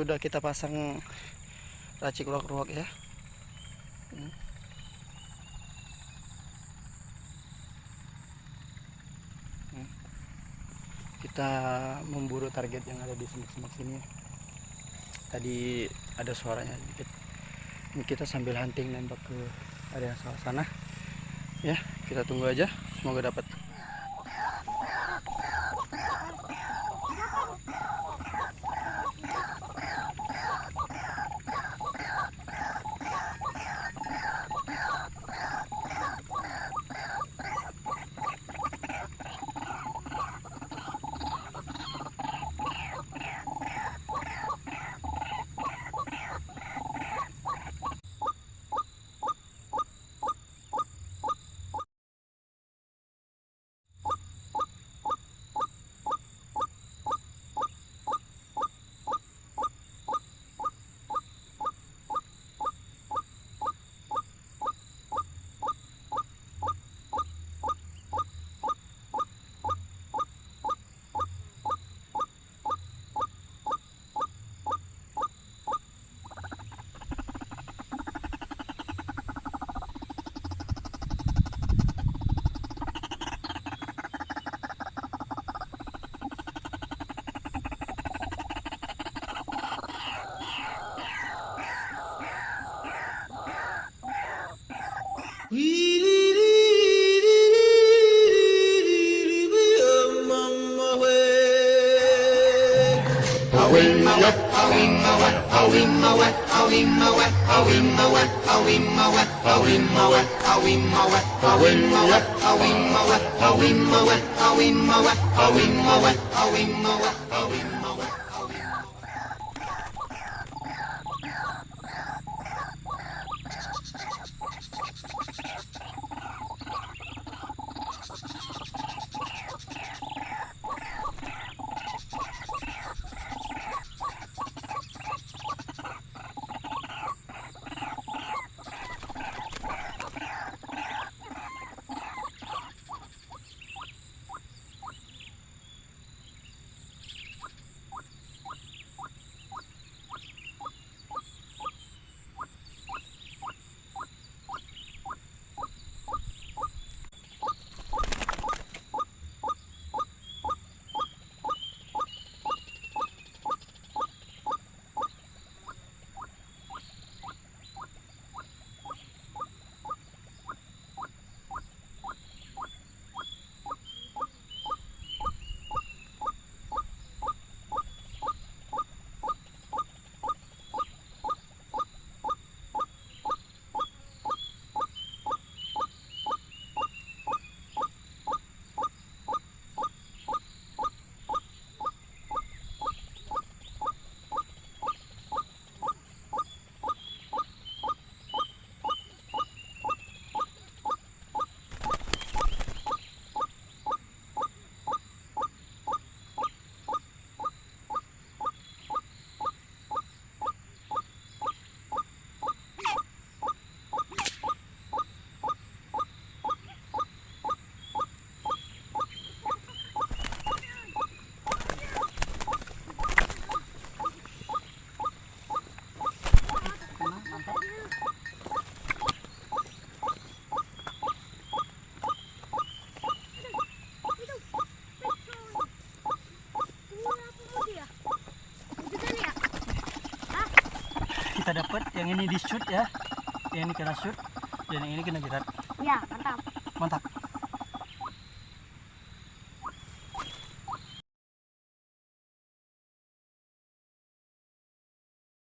sudah kita pasang racik ruak-ruak ya. Kita memburu target yang ada di semak-semak sini. Tadi ada suaranya sedikit. Ini kita sambil hunting nembak ke area sana. Ya, kita tunggu aja. Semoga dapat. Kita dapat yang ini di shoot ya, yang ini kena shoot dan yang ini kena jerat. Ya, mantap. Mantap.